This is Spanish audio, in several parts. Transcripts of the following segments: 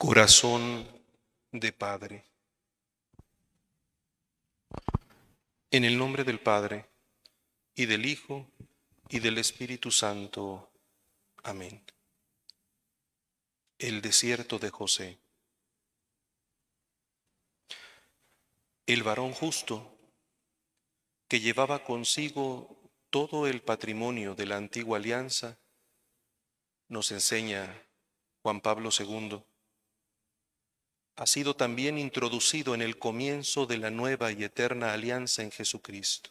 Corazón de Padre. En el nombre del Padre, y del Hijo, y del Espíritu Santo. Amén. El desierto de José. El varón justo, que llevaba consigo todo el patrimonio de la antigua alianza, nos enseña Juan Pablo II, ha sido también introducido en el comienzo de la nueva y eterna alianza en Jesucristo.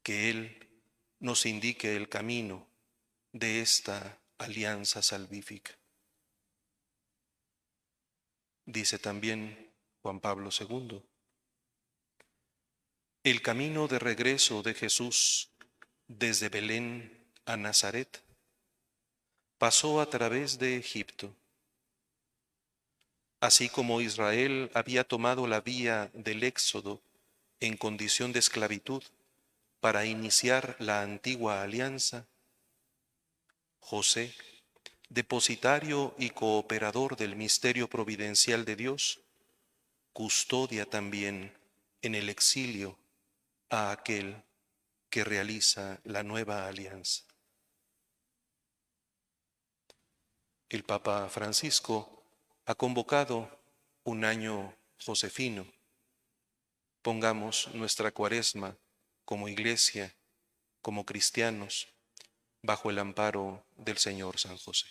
Que Él nos indique el camino de esta alianza salvífica. Dice también Juan Pablo II, el camino de regreso de Jesús desde Belén a Nazaret pasó a través de Egipto. Así como Israel había tomado la vía del Éxodo en condición de esclavitud para iniciar la antigua alianza, José, depositario y cooperador del misterio providencial de Dios, custodia también en el exilio a aquel que realiza la nueva alianza. El Papa Francisco ha convocado un año josefino. Pongamos nuestra cuaresma como iglesia, como cristianos, bajo el amparo del Señor San José.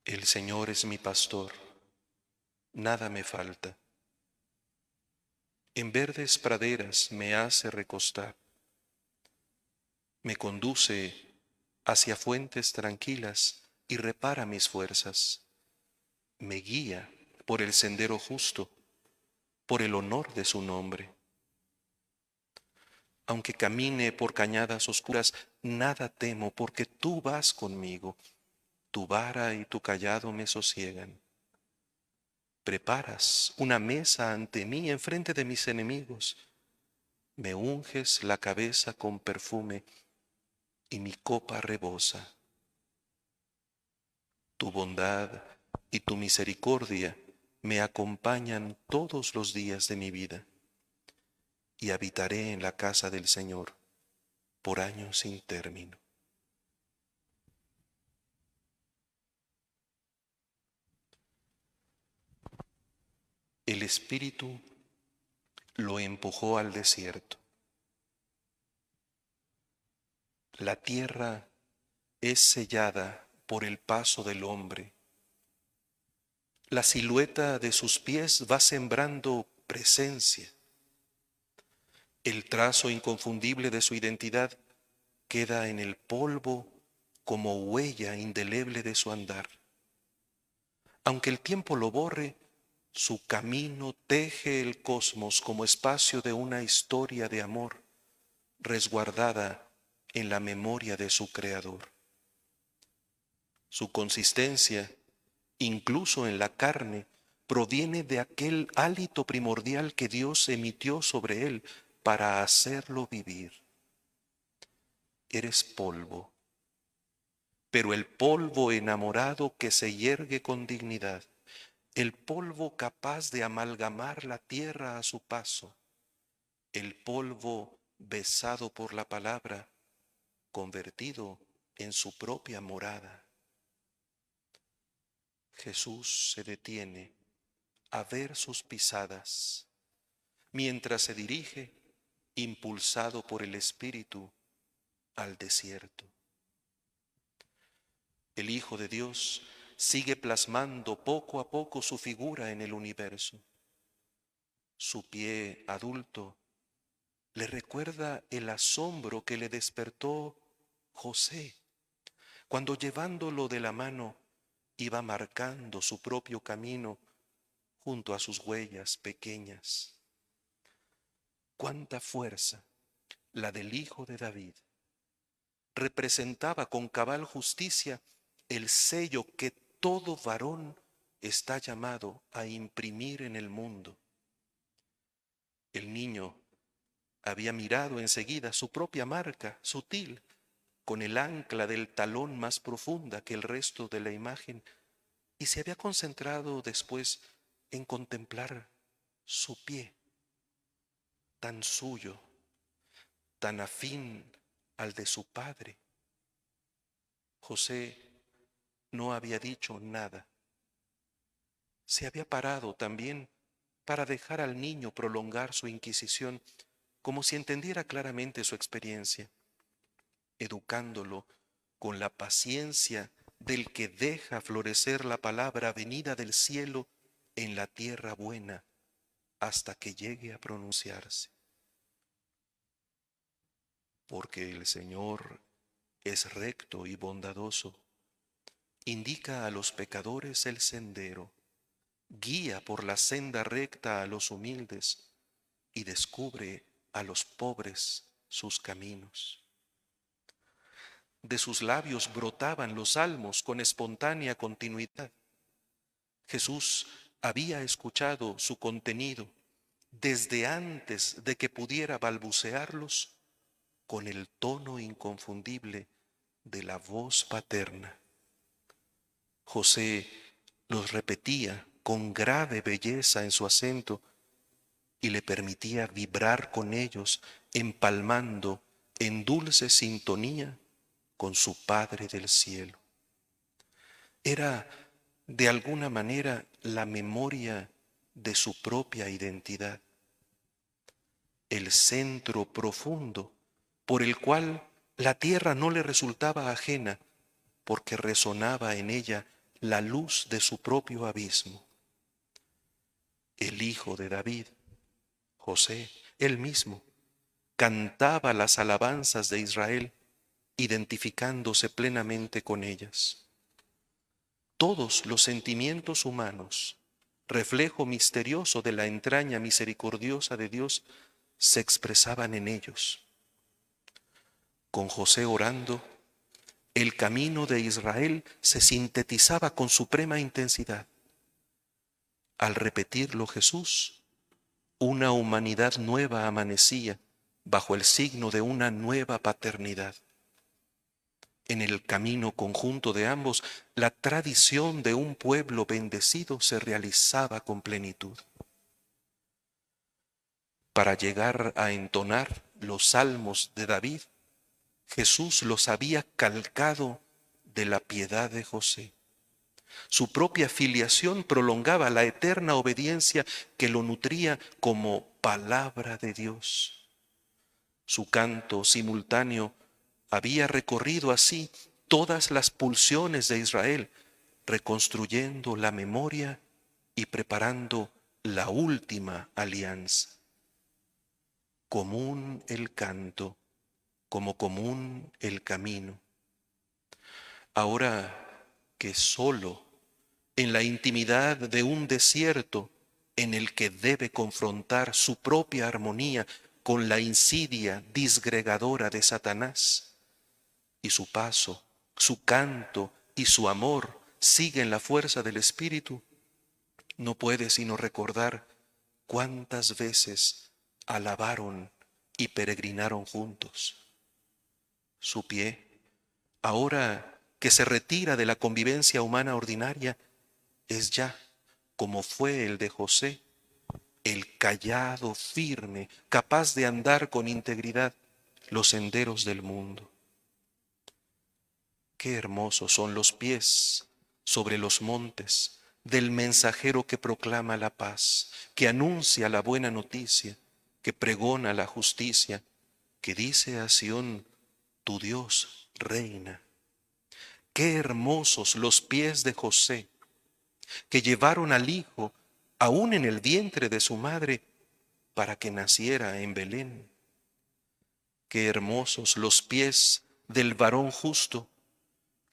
El Señor es mi pastor, nada me falta. En verdes praderas me hace recostar. Me conduce hacia fuentes tranquilas y repara mis fuerzas. Me guía por el sendero justo, por el honor de su nombre. Aunque camine por cañadas oscuras, nada temo, porque tú vas conmigo. Tu vara y tu cayado me sosiegan. Preparas una mesa ante mí enfrente de mis enemigos. Me unges la cabeza con perfume y mi copa rebosa. Tu bondad y tu misericordia me acompañan todos los días de mi vida, y habitaré en la casa del Señor por años sin término. El Espíritu lo empujó al desierto. La tierra es sellada por el paso del hombre. La silueta de sus pies va sembrando presencia. El trazo inconfundible de su identidad queda en el polvo como huella indeleble de su andar. Aunque el tiempo lo borre, su camino teje el cosmos como espacio de una historia de amor resguardada en la memoria de su Creador. Su consistencia, incluso en la carne, proviene de aquel hálito primordial que Dios emitió sobre él para hacerlo vivir. Eres polvo, pero el polvo enamorado que se yergue con dignidad, el polvo capaz de amalgamar la tierra a su paso, el polvo besado por la palabra, convertido en su propia morada. Jesús se detiene a ver sus pisadas, mientras se dirige, impulsado por el Espíritu, al desierto. El Hijo de Dios sigue plasmando poco a poco su figura en el universo. Su pie adulto le recuerda el asombro que le despertó José, cuando llevándolo de la mano iba marcando su propio camino junto a sus huellas pequeñas. Cuánta fuerza la del Hijo de David. Representaba con cabal justicia el sello que todo varón está llamado a imprimir en el mundo. El niño había mirado enseguida su propia marca sutil, con el ancla del talón más profunda que el resto de la imagen, y se había concentrado después en contemplar su pie, tan suyo, tan afín al de su padre. José no había dicho nada. Se había parado también para dejar al niño prolongar su inquisición, como si entendiera claramente su experiencia, educándolo con la paciencia del que deja florecer la palabra venida del cielo en la tierra buena hasta que llegue a pronunciarse. Porque el Señor es recto y bondadoso, indica a los pecadores el sendero, guía por la senda recta a los humildes y descubre a los pobres sus caminos. De sus labios brotaban los salmos con espontánea continuidad. Jesús había escuchado su contenido desde antes de que pudiera balbucearlos con el tono inconfundible de la voz paterna. José los repetía con grave belleza en su acento y le permitía vibrar con ellos, empalmando en dulce sintonía con su Padre del cielo. Era de alguna manera la memoria de su propia identidad, el centro profundo por el cual la tierra no le resultaba ajena, porque resonaba en ella la luz de su propio abismo. El hijo de David, José, él mismo, cantaba las alabanzas de Israel, identificándose plenamente con ellas. Todos los sentimientos humanos, reflejo misterioso de la entraña misericordiosa de Dios, se expresaban en ellos. Con José orando, el camino de Israel se sintetizaba con suprema intensidad. Al repetirlo Jesús, una humanidad nueva amanecía bajo el signo de una nueva paternidad. En el camino conjunto de ambos, la tradición de un pueblo bendecido se realizaba con plenitud. Para llegar a entonar los salmos de David, Jesús los había calcado de la piedad de José. Su propia filiación prolongaba la eterna obediencia que lo nutría como palabra de Dios. Su canto simultáneo había recorrido así todas las pulsiones de Israel, reconstruyendo la memoria y preparando la última alianza. Común el canto, como común el camino. Ahora que solo en la intimidad de un desierto en el que debe confrontar su propia armonía con la insidia disgregadora de Satanás, y su paso, su canto y su amor siguen la fuerza del Espíritu, no puede sino recordar cuántas veces alabaron y peregrinaron juntos. Su pie, ahora que se retira de la convivencia humana ordinaria, es ya, como fue el de José, el callado firme, capaz de andar con integridad los senderos del mundo. Qué hermosos son los pies sobre los montes del mensajero que proclama la paz, que anuncia la buena noticia, que pregona la justicia, que dice a Sión, tu Dios reina. Qué hermosos los pies de José, que llevaron al hijo aún en el vientre de su madre para que naciera en Belén. Qué hermosos los pies del varón justo,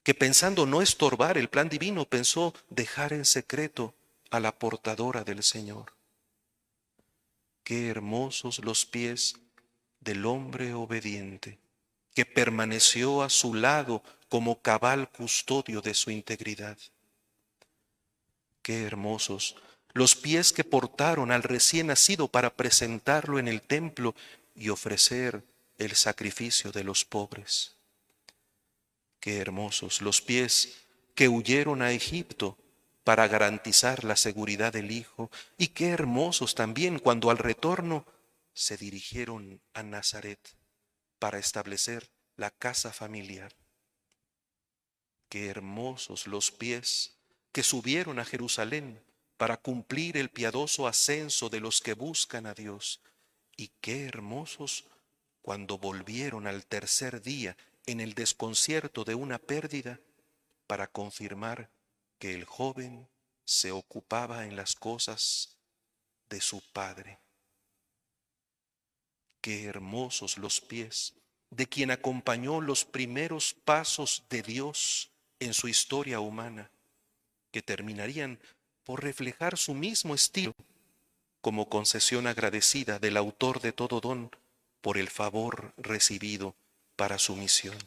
que pensando no estorbar el plan divino, pensó dejar en secreto a la portadora del Señor. Qué hermosos los pies del hombre obediente, que permaneció a su lado como cabal custodio de su integridad. Qué hermosos los pies que portaron al recién nacido para presentarlo en el templo y ofrecer el sacrificio de los pobres. Qué hermosos los pies que huyeron a Egipto para garantizar la seguridad del Hijo, y qué hermosos también cuando al retorno se dirigieron a Nazaret para establecer la casa familiar. Qué hermosos los pies que subieron a Jerusalén para cumplir el piadoso ascenso de los que buscan a Dios. Y qué hermosos cuando volvieron al tercer día en el desconcierto de una pérdida para confirmar que el joven se ocupaba en las cosas de su Padre. Qué hermosos los pies de quien acompañó los primeros pasos de Dios en su historia humana, que terminarían por reflejar su mismo estilo como concesión agradecida del autor de todo don por el favor recibido para su misión.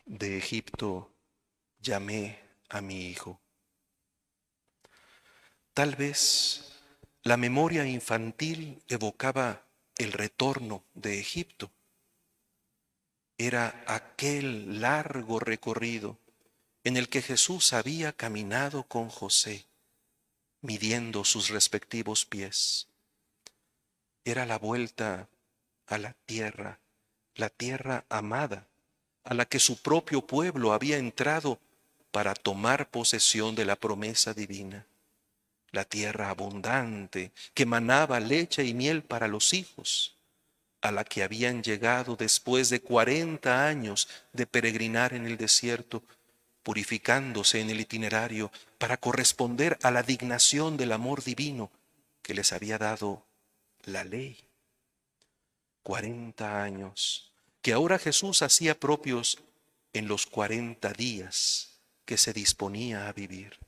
De Egipto llamé a mi hijo. Tal vez la memoria infantil evocaba el retorno de Egipto. Era aquel largo recorrido en el que Jesús había caminado con José, midiendo sus respectivos pies. Era la vuelta a la tierra amada, a la que su propio pueblo había entrado para tomar posesión de la promesa divina. La tierra abundante que manaba leche y miel para los hijos, a la que habían llegado después de 40 años de peregrinar en el desierto, purificándose en el itinerario para corresponder a la dignación del amor divino que les había dado la ley. 40 años que ahora Jesús hacía propios en los 40 días que se disponía a vivir.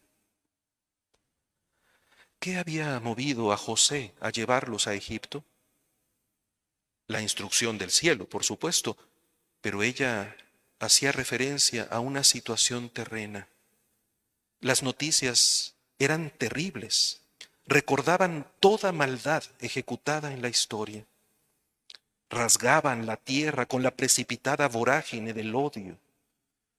¿Qué había movido a José a llevarlos a Egipto? La instrucción del cielo, por supuesto, pero ella hacía referencia a una situación terrena. Las noticias eran terribles, recordaban toda maldad ejecutada en la historia, rasgaban la tierra con la precipitada vorágine del odio,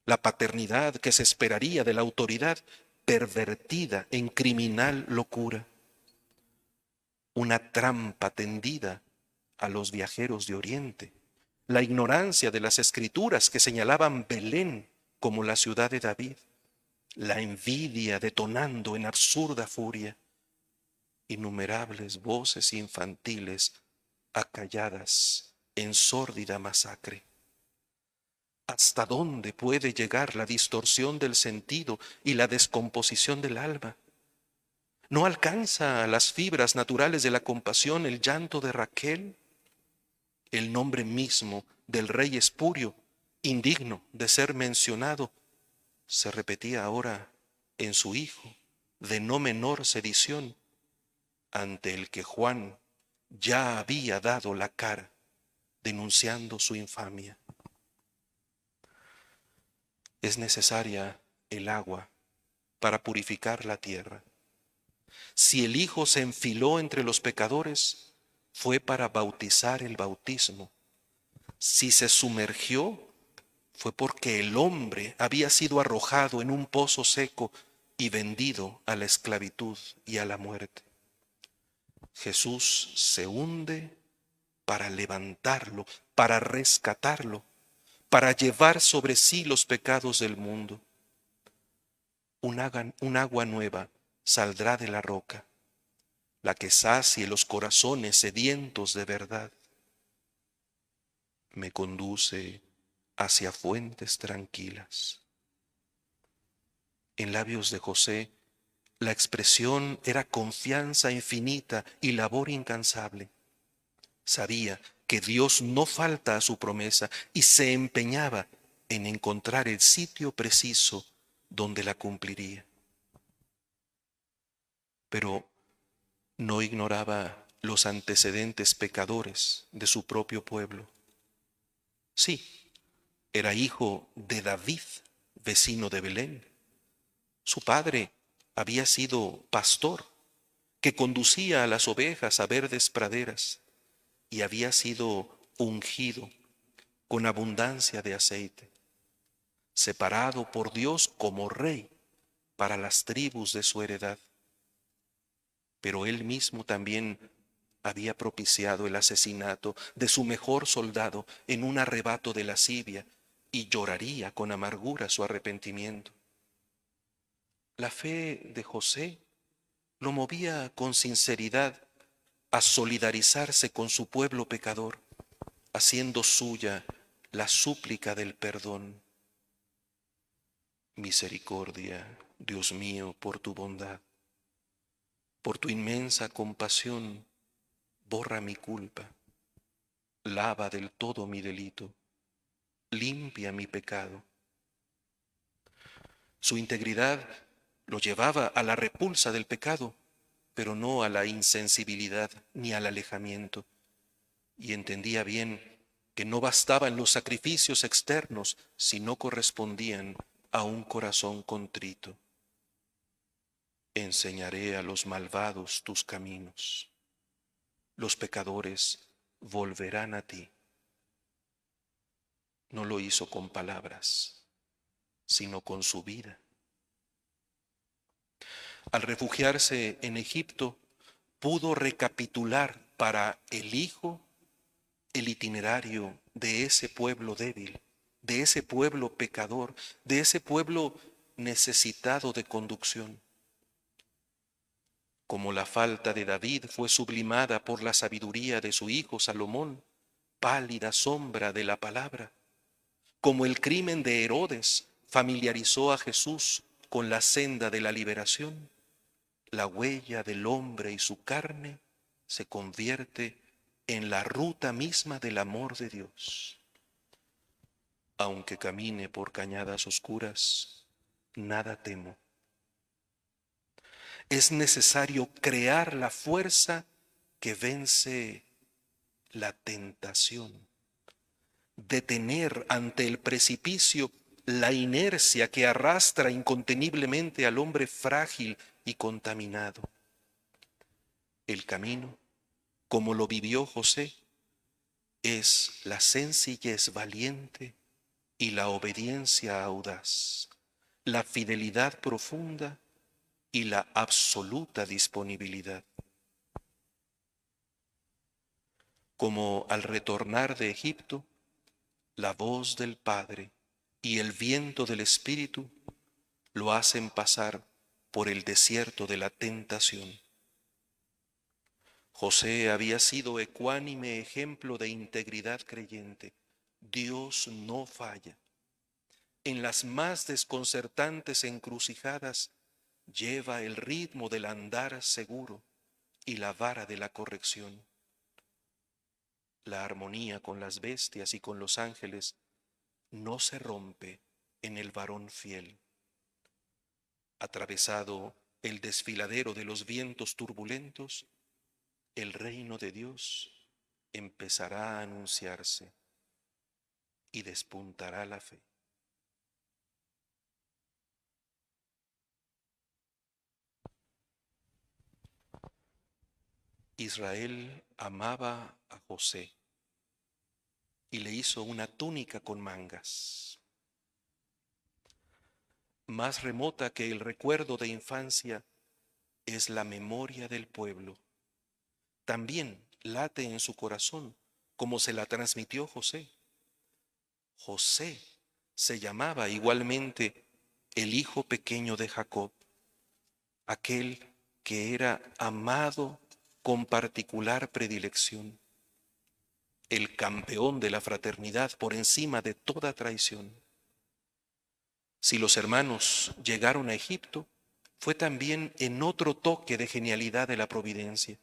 la paternidad que se esperaría de la autoridad pervertida en criminal locura, una trampa tendida a los viajeros de Oriente, la ignorancia de las escrituras que señalaban Belén como la ciudad de David, la envidia detonando en absurda furia, innumerables voces infantiles acalladas en sórdida masacre. ¿Hasta dónde puede llegar la distorsión del sentido y la descomposición del alma? ¿No alcanza a las fibras naturales de la compasión el llanto de Raquel? El nombre mismo del rey espurio, indigno de ser mencionado, se repetía ahora en su hijo, de no menor sedición, ante el que Juan ya había dado la cara, denunciando su infamia. Es necesaria el agua para purificar la tierra. Si el Hijo se enfiló entre los pecadores, fue para bautizar el bautismo. Si se sumergió, fue porque el hombre había sido arrojado en un pozo seco y vendido a la esclavitud y a la muerte. Jesús se hunde para levantarlo, para rescatarlo, para llevar sobre sí los pecados del mundo. Un agua nueva saldrá de la roca, la que sacie los corazones sedientos de verdad. Me conduce hacia fuentes tranquilas. En labios de José, la expresión era confianza infinita y labor incansable. Sabía que Dios no falta a su promesa y se empeñaba en encontrar el sitio preciso donde la cumpliría. Pero no ignoraba los antecedentes pecadores de su propio pueblo. Sí, era hijo de David, vecino de Belén. Su padre había sido pastor que conducía a las ovejas a verdes praderas y había sido ungido con abundancia de aceite, separado por Dios como rey para las tribus de su heredad. Pero él mismo también había propiciado el asesinato de su mejor soldado en un arrebato de lascivia y lloraría con amargura su arrepentimiento. La fe de José lo movía con sinceridad a solidarizarse con su pueblo pecador, haciendo suya la súplica del perdón. Misericordia, Dios mío, por tu bondad, por tu inmensa compasión, borra mi culpa, lava del todo mi delito, limpia mi pecado. Su integridad lo llevaba a la repulsa del pecado, pero no a la insensibilidad ni al alejamiento, y entendía bien que no bastaban los sacrificios externos si no correspondían a un corazón contrito. Enseñaré a los malvados tus caminos. Los pecadores volverán a ti. No lo hizo con palabras, sino con su vida. Al refugiarse en Egipto, pudo recapitular para el Hijo el itinerario de ese pueblo débil, de ese pueblo pecador, de ese pueblo necesitado de conducción. Como la falta de David fue sublimada por la sabiduría de su hijo Salomón, pálida sombra de la palabra, como el crimen de Herodes familiarizó a Jesús con la senda de la liberación, la huella del hombre y su carne se convierte en la ruta misma del amor de Dios. Aunque camine por cañadas oscuras, nada temo. Es necesario crear la fuerza que vence la tentación, detener ante el precipicio la inercia que arrastra inconteniblemente al hombre frágil y contaminado. El camino, como lo vivió José, es la sencillez valiente y la obediencia audaz, la fidelidad profunda y la absoluta disponibilidad. Como al retornar de Egipto, la voz del Padre y el viento del Espíritu lo hacen pasar por el desierto de la tentación. José había sido ecuánime ejemplo de integridad creyente. Dios no falla. En las más desconcertantes encrucijadas lleva el ritmo del andar seguro y la vara de la corrección. La armonía con las bestias y con los ángeles no se rompe en el varón fiel. Atravesado el desfiladero de los vientos turbulentos, el reino de Dios empezará a anunciarse y despuntará la fe. Israel amaba a José y le hizo una túnica con mangas. Más remota que el recuerdo de infancia es la memoria del pueblo. También late en su corazón como se la transmitió José. José se llamaba igualmente el hijo pequeño de Jacob, aquel que era amado con particular predilección, el campeón de la fraternidad por encima de toda traición. Si los hermanos llegaron a Egipto, fue también en otro toque de genialidad de la providencia,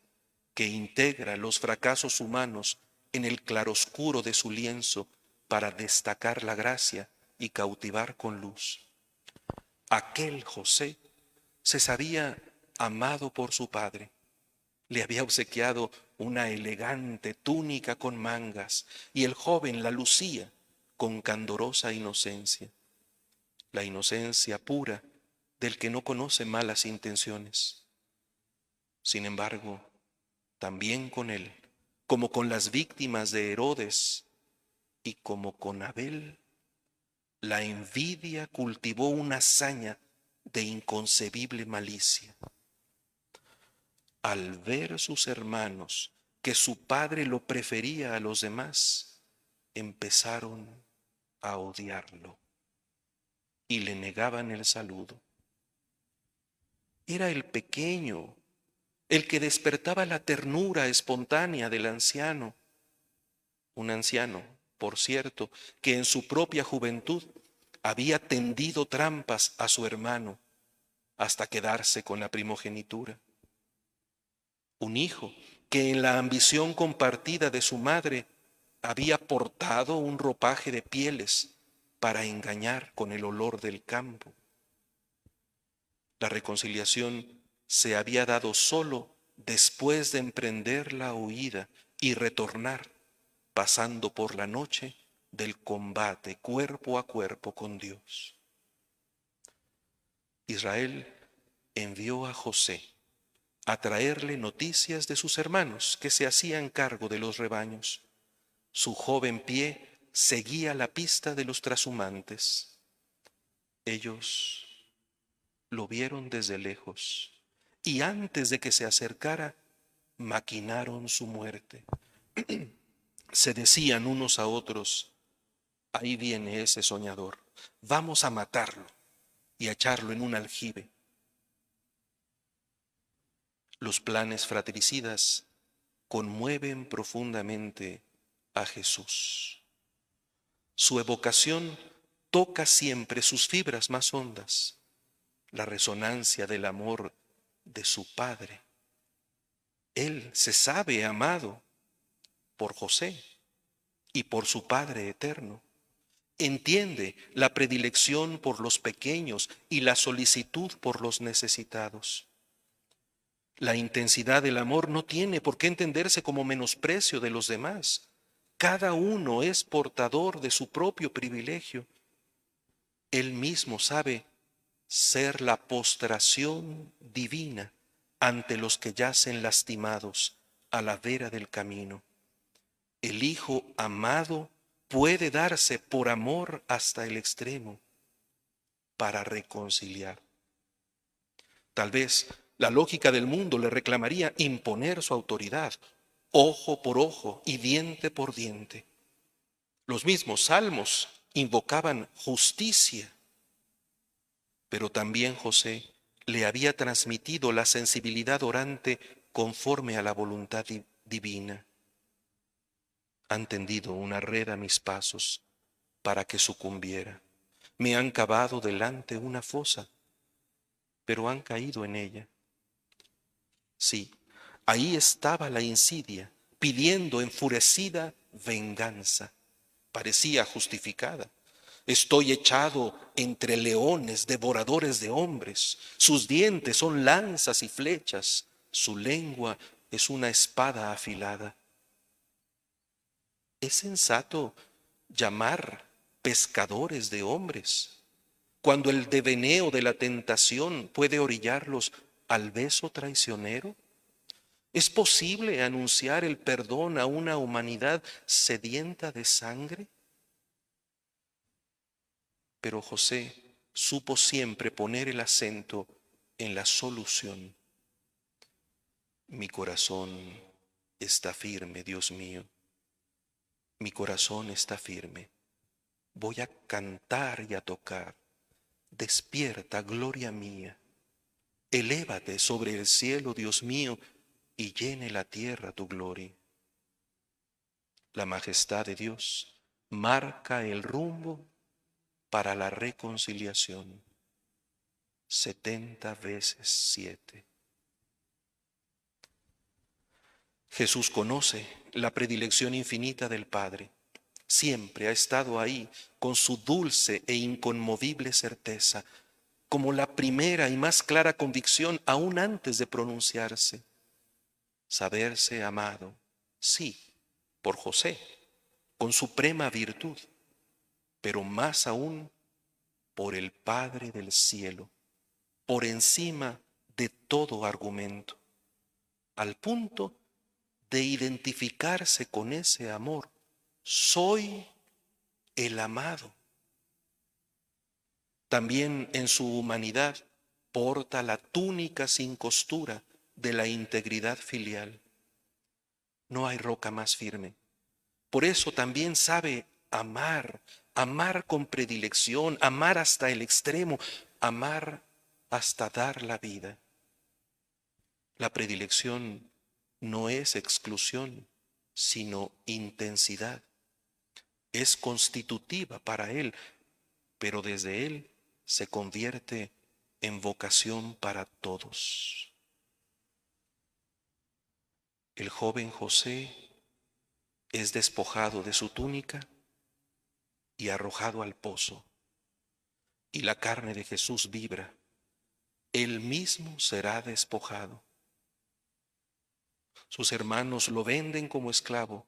que integra los fracasos humanos en el claroscuro de su lienzo para destacar la gracia y cautivar con luz. Aquel José se sabía amado por su padre. Le había obsequiado una elegante túnica con mangas y el joven la lucía con candorosa inocencia, la inocencia pura del que no conoce malas intenciones. Sin embargo, también con él, como con las víctimas de Herodes y como con Abel, la envidia cultivó una hazaña de inconcebible malicia. Al ver sus hermanos que su padre lo prefería a los demás, empezaron a odiarlo y le negaban el saludo. Era el pequeño, el que despertaba la ternura espontánea del anciano. Un anciano, por cierto, que en su propia juventud había tendido trampas a su hermano hasta quedarse con la primogenitura. Un hijo que en la ambición compartida de su madre había portado un ropaje de pieles para engañar con el olor del campo. La reconciliación se había dado solo después de emprender la huida y retornar, pasando por la noche del combate cuerpo a cuerpo con Dios. Israel envió a José a traerle noticias de sus hermanos que se hacían cargo de los rebaños. Su joven pie seguía la pista de los trashumantes. Ellos lo vieron desde lejos y antes de que se acercara, maquinaron su muerte. Se decían unos a otros: ahí viene ese soñador, vamos a matarlo y a echarlo en un aljibe. Los planes fratricidas conmueven profundamente a Jesús. Su evocación toca siempre sus fibras más hondas, la resonancia del amor de su Padre. Él se sabe amado por José y por su Padre eterno. Entiende la predilección por los pequeños y la solicitud por los necesitados. La intensidad del amor no tiene por qué entenderse como menosprecio de los demás. Cada uno es portador de su propio privilegio. Él mismo sabe ser la postración divina ante los que yacen lastimados a la vera del camino. El Hijo amado puede darse por amor hasta el extremo para reconciliar. Tal vez la lógica del mundo le reclamaría imponer su autoridad, ojo por ojo y diente por diente. Los mismos salmos invocaban justicia, pero también José le había transmitido la sensibilidad orante conforme a la voluntad divina. Han tendido una red a mis pasos para que sucumbiera. Me han cavado delante una fosa, pero han caído en ella. Sí, ahí estaba la insidia, pidiendo enfurecida venganza. Parecía justificada. Estoy echado entre leones, devoradores de hombres. Sus dientes son lanzas y flechas. Su lengua es una espada afilada. ¿Es sensato llamar pescadores de hombres cuando el deveneo de la tentación puede orillarlos al beso traicionero? ¿Es posible anunciar el perdón a una humanidad sedienta de sangre? Pero José supo siempre poner el acento en la solución. Mi corazón está firme, Dios mío. Mi corazón está firme. Voy a cantar y a tocar. Despierta, gloria mía. Elévate sobre el cielo, Dios mío, y llene la tierra tu gloria. La majestad de Dios marca el rumbo para la reconciliación. 70 veces 7. Jesús conoce la predilección infinita del Padre. Siempre ha estado ahí con su dulce e inconmovible certeza, como la primera y más clara convicción aún antes de pronunciarse. Saberse amado, sí, por José, con suprema virtud, pero más aún por el Padre del cielo, por encima de todo argumento. al punto de identificarse con ese amor. Soy el amado. También en su humanidad porta la túnica sin costura de la integridad filial. No hay roca más firme. Por eso también sabe amar, amar con predilección, amar hasta el extremo, amar hasta dar la vida. La predilección no es exclusión, sino intensidad. Es constitutiva para él, pero desde él se convierte en vocación para todos. El joven José es despojado de su túnica y arrojado al pozo, y la carne de Jesús vibra. Él mismo será despojado. Sus hermanos lo venden como esclavo.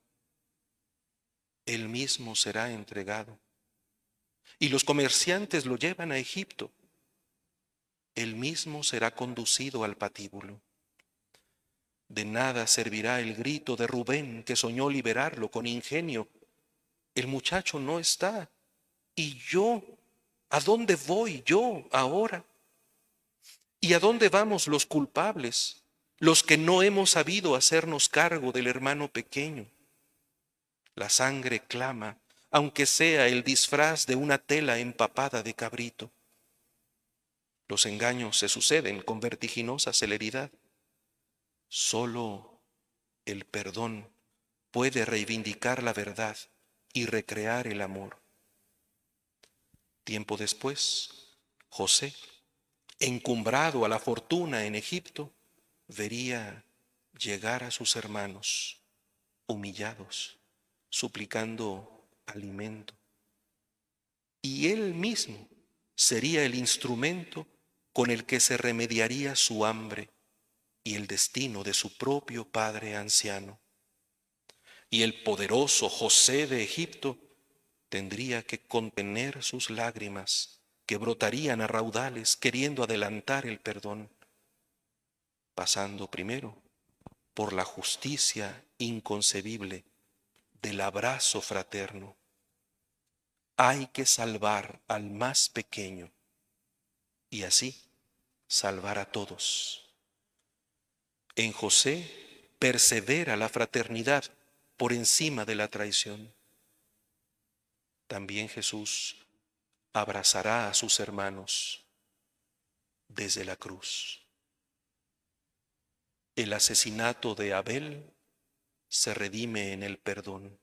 Él mismo será entregado. Y los comerciantes lo llevan a Egipto. Él mismo será conducido al patíbulo. De nada servirá el grito de Rubén, que soñó liberarlo con ingenio. El muchacho no está. ¿Y yo? ¿A dónde voy yo ahora? ¿Y a dónde vamos los culpables, los que no hemos sabido hacernos cargo del hermano pequeño? La sangre clama, aunque sea el disfraz de una tela empapada de cabrito. Los engaños se suceden con vertiginosa celeridad. Solo el perdón puede reivindicar la verdad y recrear el amor. Tiempo después, José, encumbrado a la fortuna en Egipto, vería llegar a sus hermanos humillados, suplicando alimento. Y él mismo sería el instrumento con el que se remediaría su hambre y el destino de su propio padre anciano. Y el poderoso José de Egipto tendría que contener sus lágrimas que brotarían a raudales queriendo adelantar el perdón, pasando primero por la justicia inconcebible del abrazo fraterno. Hay que salvar al más pequeño y así salvar a todos. En José persevera la fraternidad por encima de la traición. También Jesús abrazará a sus hermanos desde la cruz. El asesinato de Abel se redime en el perdón.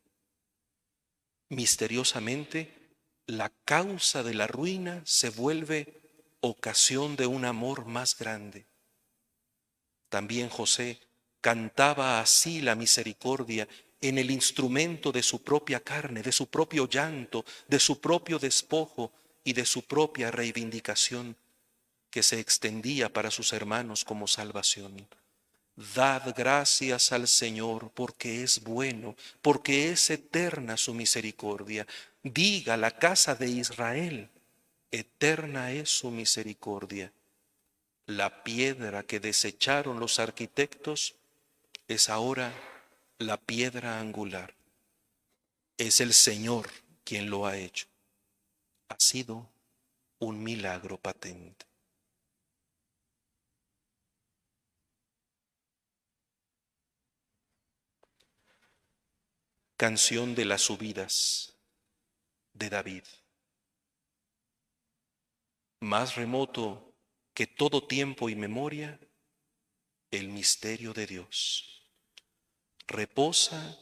Misteriosamente, la causa de la ruina se vuelve ocasión de un amor más grande. También José cantaba así la misericordia en el instrumento de su propia carne, de su propio llanto, de su propio despojo y de su propia reivindicación, que se extendía para sus hermanos como salvación. Dad gracias al Señor porque es bueno, porque es eterna su misericordia. Diga la casa de Israel, eterna es su misericordia. La piedra que desecharon los arquitectos es ahora la piedra angular. Es el Señor quien lo ha hecho. Ha sido un milagro patente. Canción de las subidas de David. Más remoto que todo tiempo y memoria, el misterio de Dios. Reposa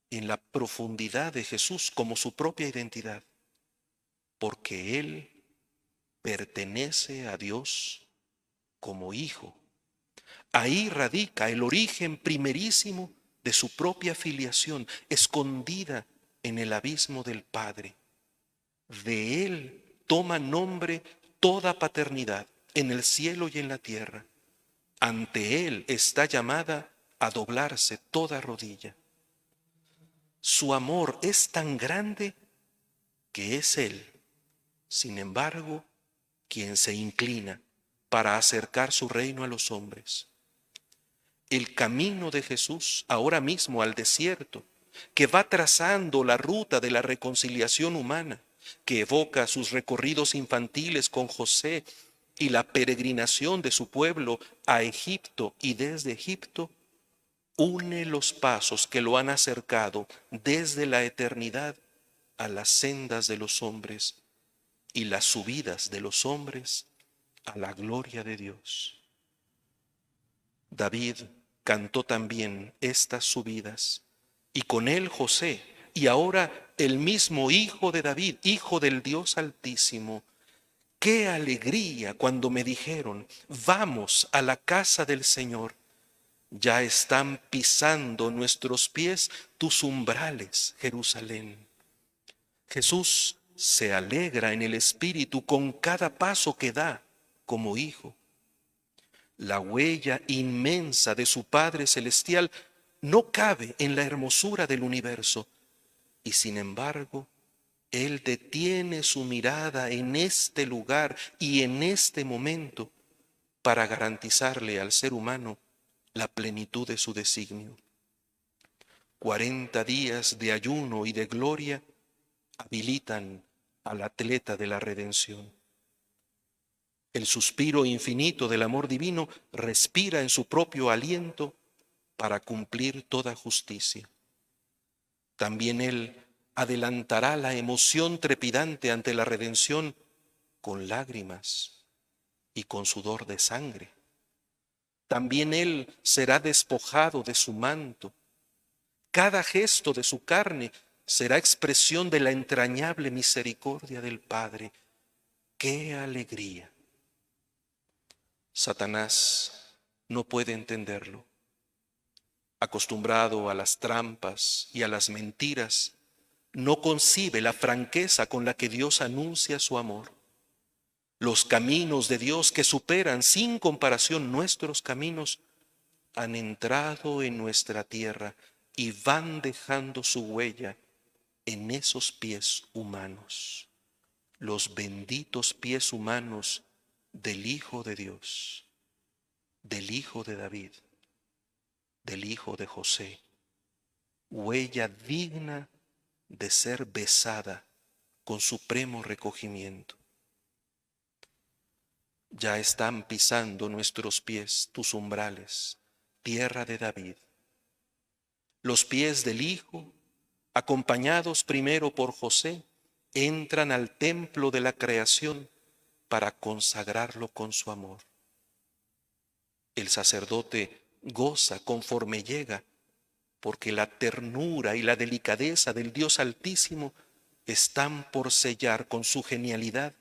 en la profundidad de Jesús como su propia identidad, porque Él pertenece a Dios como hijo. Ahí radica el origen primerísimo de su propia filiación, escondida en el abismo del Padre. De Él toma nombre toda paternidad en el cielo y en la tierra. Ante Él está llamada a doblarse toda rodilla. Su amor es tan grande que es Él, sin embargo, quien se inclina para acercar su reino a los hombres. el camino de Jesús ahora mismo al desierto, que va trazando la ruta de la reconciliación humana, que evoca sus recorridos infantiles con José y la peregrinación de su pueblo a Egipto y desde Egipto, une los pasos que lo han acercado desde la eternidad a las sendas de los hombres y las subidas de los hombres a la gloria de Dios. David cantó también estas subidas, y con él José, y ahora el mismo Hijo de David, Hijo del Dios Altísimo. ¡Qué alegría cuando me dijeron, vamos a la casa del Señor! Ya están pisando nuestros pies tus umbrales, Jerusalén. Jesús se alegra en el Espíritu con cada paso que da como hijo. La huella inmensa de su Padre Celestial no cabe en la hermosura del universo, y sin embargo, Él detiene su mirada en este lugar y en este momento para garantizarle al ser humano la plenitud de su designio. 40 días de ayuno y de gloria habilitan al atleta de la redención. El suspiro infinito del amor divino respira en su propio aliento para cumplir toda justicia. También Él adelantará la emoción trepidante ante la redención con lágrimas y con sudor de sangre. También Él será despojado de su manto. Cada gesto de su carne será expresión de la entrañable misericordia del Padre. ¡Qué alegría! Satanás no puede entenderlo. Acostumbrado a las trampas y a las mentiras, no concibe la franqueza con la que Dios anuncia su amor. Los caminos de Dios que superan sin comparación nuestros caminos han entrado en nuestra tierra y van dejando su huella en esos pies humanos, los benditos pies humanos del Hijo de Dios, del Hijo de David, del Hijo de José, huella digna de ser besada con supremo recogimiento. Ya están pisando nuestros pies tus umbrales, tierra de David. Los pies del Hijo, acompañados primero por José, entran al templo de la creación para consagrarlo con su amor. El sacerdote goza conforme llega, porque la ternura y la delicadeza del Dios Altísimo están por sellar con su genialidad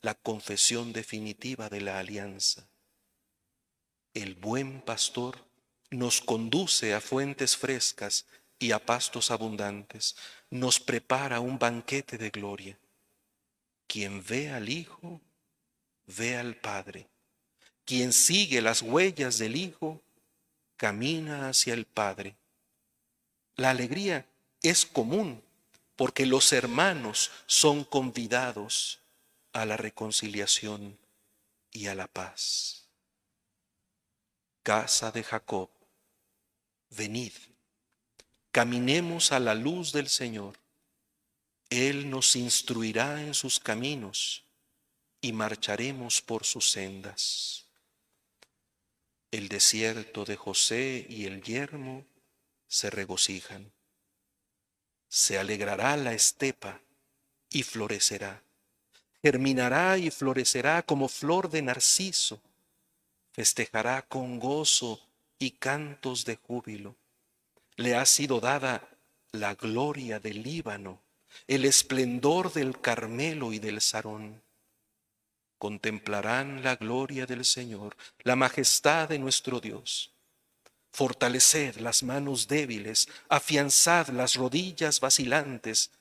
la confesión definitiva de la alianza. El buen pastor nos conduce a fuentes frescas y a pastos abundantes, nos prepara un banquete de gloria. Quien ve al Hijo, ve al Padre. Quien sigue las huellas del Hijo, camina hacia el Padre. La alegría es común porque los hermanos son convidados a la reconciliación y a la paz. Casa de Jacob, venid, caminemos a la luz del Señor. Él nos instruirá en sus caminos y marcharemos por sus sendas. El desierto de José y el yermo se regocijan. Se alegrará la estepa y florecerá. Germinará y florecerá como flor de narciso. Festejará con gozo y cantos de júbilo. Le ha sido dada la gloria del Líbano, el esplendor del Carmelo y del Sarón. Contemplarán la gloria del Señor, la majestad de nuestro Dios. Fortaleced las manos débiles, afianzad las rodillas vacilantes.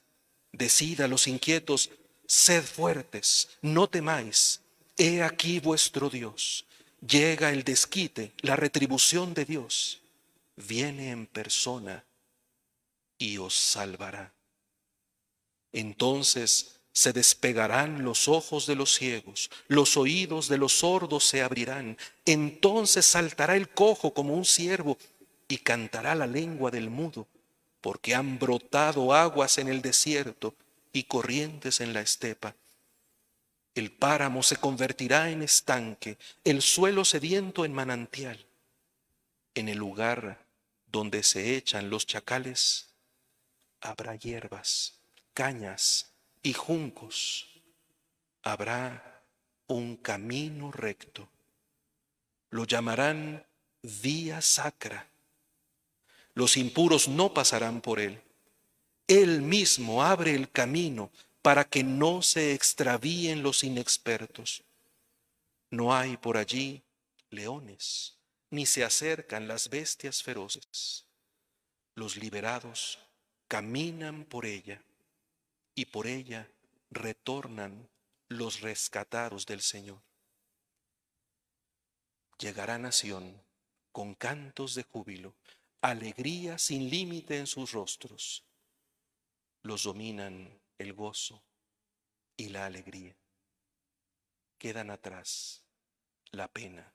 Decid a los inquietos, sed fuertes, no temáis. He aquí vuestro Dios. Llega el desquite, la retribución de Dios. Viene en persona y os salvará. Entonces Se despegarán los ojos de los ciegos, los oídos de los sordos se abrirán. Entonces saltará el cojo como un ciervo y cantará la lengua del mudo, porque han brotado aguas en el desierto y corrientes en la estepa. El páramo se convertirá en estanque, el suelo sediento en manantial. En el lugar donde se echan los chacales, habrá hierbas, cañas y juncos. Habrá un camino recto. Lo llamarán vía sacra. Los impuros no pasarán por él. Él mismo abre el camino para que no se extravíen los inexpertos. No hay por allí leones, ni se acercan las bestias feroces. Los liberados caminan por ella y por ella retornan los rescatados del Señor. Llegará nación con cantos de júbilo, alegría sin límite en sus rostros. Los dominan el gozo y la alegría. Quedan atrás la pena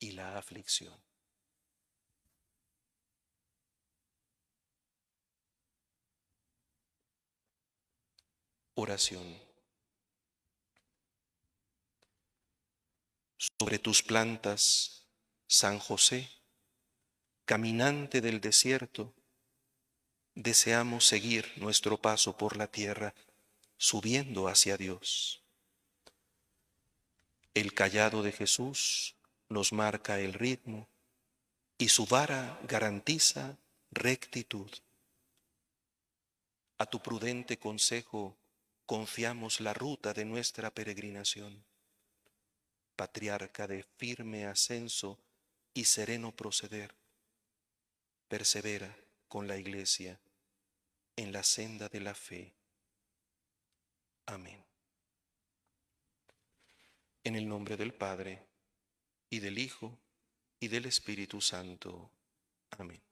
y la aflicción. Oración. Sobre tus plantas, San José, caminante del desierto, deseamos seguir nuestro paso por la tierra, subiendo hacia Dios. El cayado de Jesús nos marca el ritmo y su vara garantiza rectitud. A tu prudente consejo confiamos la ruta de nuestra peregrinación. Patriarca de firme ascenso y sereno proceder, persevera con la Iglesia en la senda de la fe. Amén. En el nombre del Padre, y del Hijo, y del Espíritu Santo. Amén.